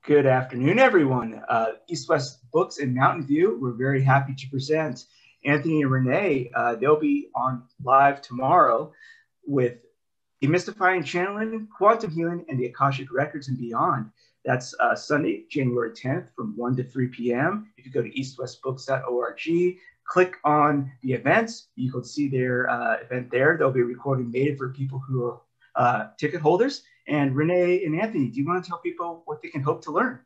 Good afternoon, everyone. East West Books in Mountain View, we're very happy to present Anthony and Renee. They'll be on live tomorrow with Demystifying, Channeling, Quantum Healing, and the Akashic Records and Beyond. That's Sunday, January 10th from 1 to 3 p.m. If you go to eastwestbooks.org, click on the events, you can see their event there. They'll be recording made for people who are ticket holders. And Renee and Anthony, do you want to tell people what they can hope to learn?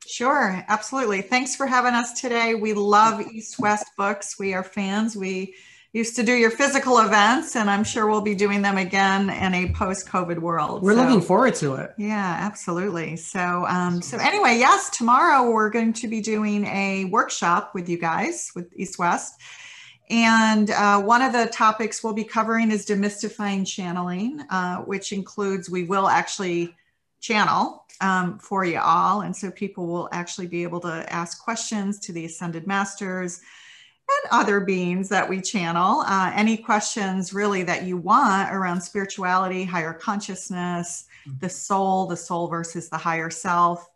Sure, absolutely. Thanks for having us today. We love East West Books. We are fans. We used to do your physical events, and I'm sure we'll be doing them again in a post-COVID world. We're looking forward to it. Yeah, absolutely. So anyway, yes, tomorrow we're going to be doing a workshop with you guys with East West. And one of the topics we'll be covering is demystifying channeling, which includes, we will actually channel for you all. And so people will actually be able to ask questions to the Ascended Masters and other beings that we channel. Any questions really that you want around spirituality, higher consciousness, the soul versus the higher self.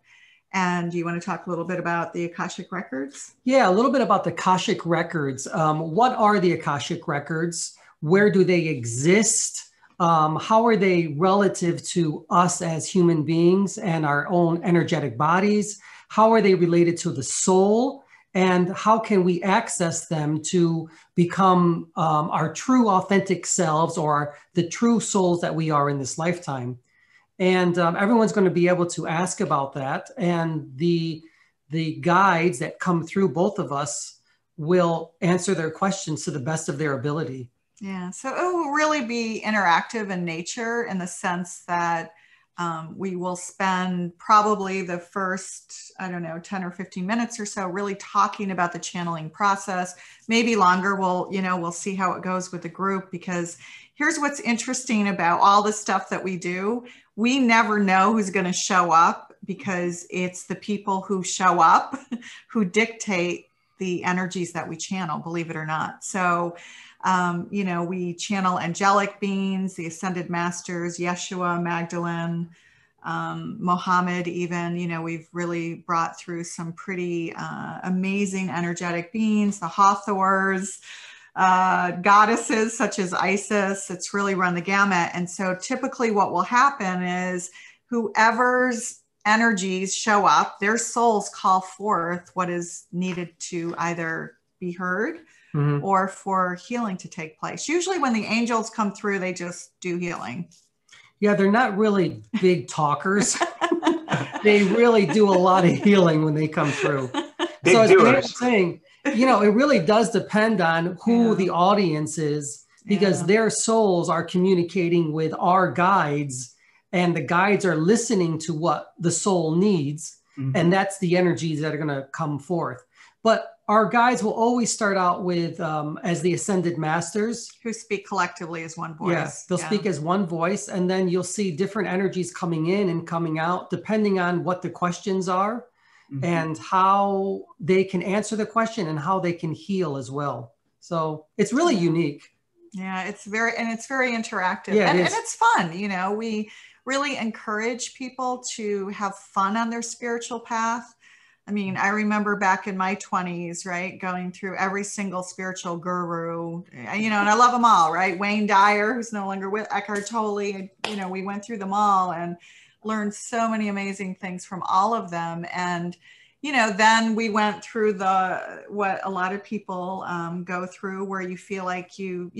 And do you want to talk a little bit about the Akashic Records? Yeah, a little bit about the Akashic Records. What are the Akashic Records? Where do they exist? How are they relative to us as human beings and our own energetic bodies? How are they related to the soul? And how can we access them to become our true authentic selves, or the true souls that we are in this lifetime? And everyone's going to be able to ask about that. And the guides that come through both of us will answer their questions to the best of their ability. Yeah, so it will really be interactive in nature, in the sense that we will spend probably the first, 10 or 15 minutes or so really talking about the channeling process. Maybe longer. We'll see how it goes with the group, because here's what's interesting about all the stuff that we do. We never know who's going to show up, because it's the people who show up who dictate the energies that we channel, believe it or not. So, we channel angelic beings, the Ascended Masters, Yeshua, Magdalene, Mohammed even. We've really brought through some pretty amazing energetic beings, the Hathors, goddesses such as Isis. It's really run the gamut. And so typically what will happen is whoever's energies show up, their souls call forth what is needed to either be heard or for healing to take place. Usually when the angels come through, they just do healing. Yeah, they're not really big talkers. They really do a lot of healing when they come through. Big so as doers. I'm saying, it really does depend on who the audience is, because their souls are communicating with our guides, and the guides are listening to what the soul needs. And that's the energies that are going to come forth. But our guides will always start out with, as the Ascended Masters, who speak collectively as one voice. Yes, they'll speak as one voice, and then you'll see different energies coming in and coming out, depending on what the questions are and how they can answer the question and how they can heal as well. So it's really unique. Yeah, it's very interactive. Yeah, and it's fun. We really encourage people to have fun on their spiritual path. I mean, I remember back in my 20s, right, going through every single spiritual guru, and I love them all, right? Wayne Dyer, who's no longer with, Eckhart Tolle, we went through them all and learned so many amazing things from all of them. And, then we went through what a lot of people go through, where you feel like you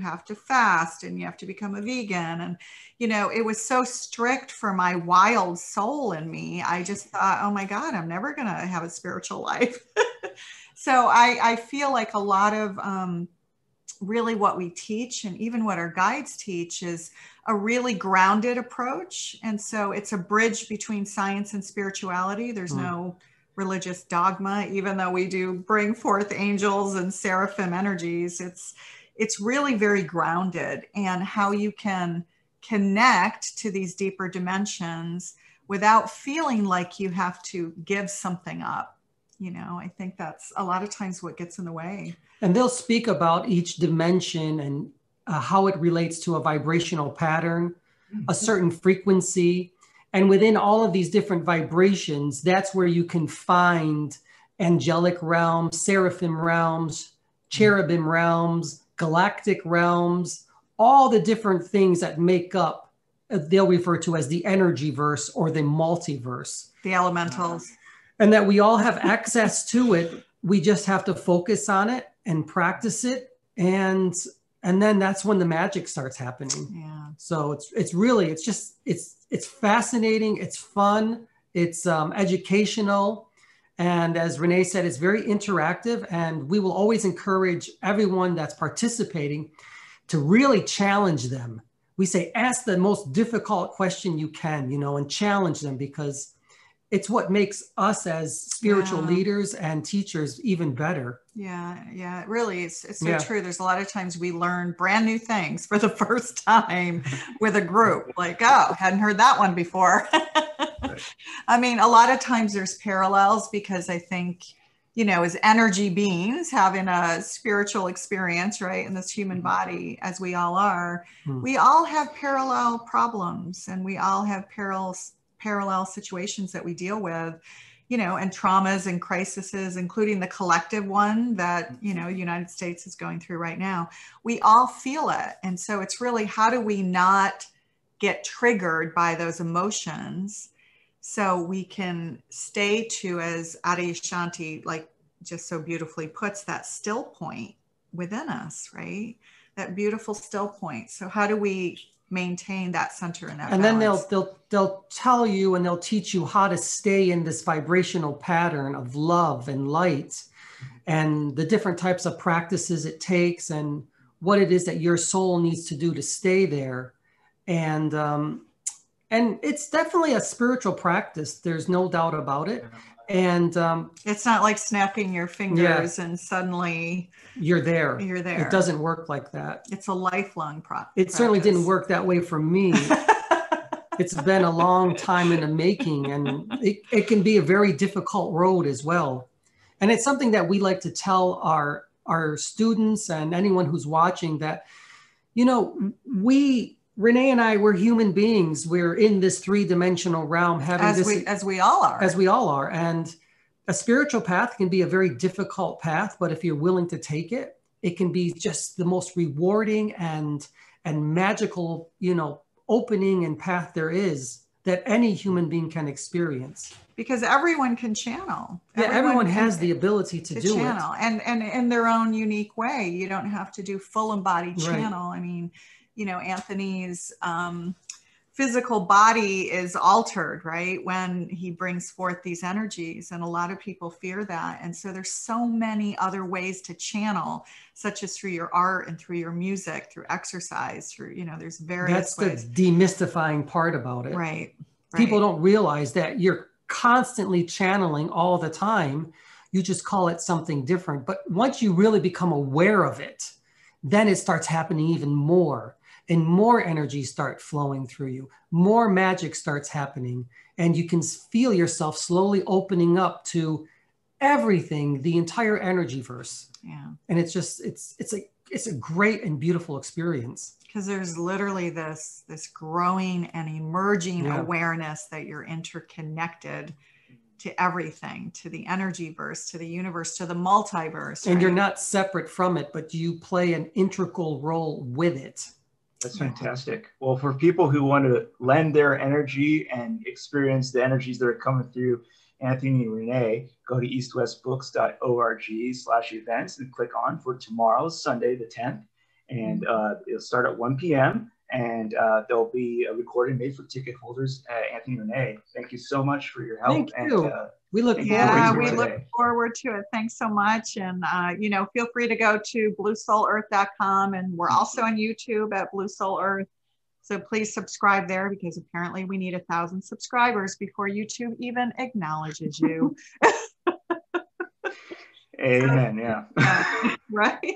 have to fast and you have to become a vegan. And, it was so strict for my wild soul in me. I just thought, oh my God, I'm never going to have a spiritual life. So I feel like a lot of really what we teach, and even what our guides teach, is a really grounded approach. And so it's a bridge between science and spirituality. There's no religious dogma, even though we do bring forth angels and seraphim energies. It's really very grounded, and how you can connect to these deeper dimensions without feeling like you have to give something up. I think that's a lot of times what gets in the way. And they'll speak about each dimension and how it relates to a vibrational pattern, a certain frequency, And within all of these different vibrations, that's where you can find angelic realms, seraphim realms, cherubim realms, galactic realms, all the different things that make up, they'll refer to as the energy verse or the multiverse. The elementals. And that we all have access to it. We just have to focus on it and practice it. And then that's when the magic starts happening. Yeah. So it's fascinating. It's fun. It's educational. And as Renee said, it's very interactive, and we will always encourage everyone that's participating to really challenge them. We say, ask the most difficult question you can, and challenge them, because it's what makes us as spiritual leaders and teachers even better. Yeah, it really is. It's so true. There's a lot of times we learn brand new things for the first time with a group, like, oh, hadn't heard that one before. Right. I mean, a lot of times there's parallels, because I think, as energy beings having a spiritual experience, right, in this human body, as we all are, we all have parallel problems, and we all have parallel situations that we deal with, and traumas and crises, including the collective one that, the United States is going through right now. We all feel it. And so it's really, how do we not get triggered by those emotions so we can stay to, as Adyashanti just so beautifully puts, that still point within us, right? That beautiful still point. So how do we maintain that center and that balance? Then they'll tell you, and they'll teach you how to stay in this vibrational pattern of love and light, and the different types of practices it takes, and what it is that your soul needs to do to stay there. And it's definitely a spiritual practice. There's no doubt about it. And it's not like snapping your fingers and suddenly you're there. It doesn't work like that. It's a lifelong practice. It certainly didn't work that way for me. It's been a long time in the making, and it can be a very difficult road as well. And it's something that we like to tell our students and anyone who's watching, that, Renee and I, we're human beings. We're in this three-dimensional realm, as we all are. And a spiritual path can be a very difficult path, but if you're willing to take it, it can be just the most rewarding and magical, opening and path there is that any human being can experience. Because everyone can channel. Everyone has the ability to do channel. And in their own unique way. You don't have to do full embodied channel. Right. I mean, Anthony's physical body is altered, right, when he brings forth these energies. And a lot of people fear that. And so there's so many other ways to channel, such as through your art and through your music, through exercise, through, there's various ways. That's the demystifying part about it. Right. People don't realize that you're constantly channeling all the time. You just call it something different. But once you really become aware of it, then it starts happening even more. And more energy start flowing through you. More magic starts happening. And you can feel yourself slowly opening up to everything, the entire energy verse. Yeah. And it's just, it's a great and beautiful experience. Because there's literally this growing and emerging awareness that you're interconnected to everything, to the energy verse, to the universe, to the multiverse. And you're not separate from it, but you play an integral role with it. That's fantastic. Well, for people who want to lend their energy and experience the energies that are coming through Anthony and Renee, go to eastwestbooks.org/events and click on for tomorrow's Sunday, the 10th. And it'll start at 1 p.m. And there'll be a recording made for ticket holders. Anthony and Renee, thank you so much for your help. Thank you. We look forward to it. Thanks so much. And, feel free to go to bluesoulearth.com. And we're also on YouTube at Blue Soul Earth. So please subscribe there, because apparently we need 1,000 subscribers before YouTube even acknowledges you. Amen. Yeah. Right.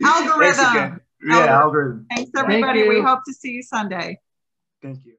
Algorithm. Algorithm. Thanks, everybody. Thank we hope to see you Sunday. Thank you.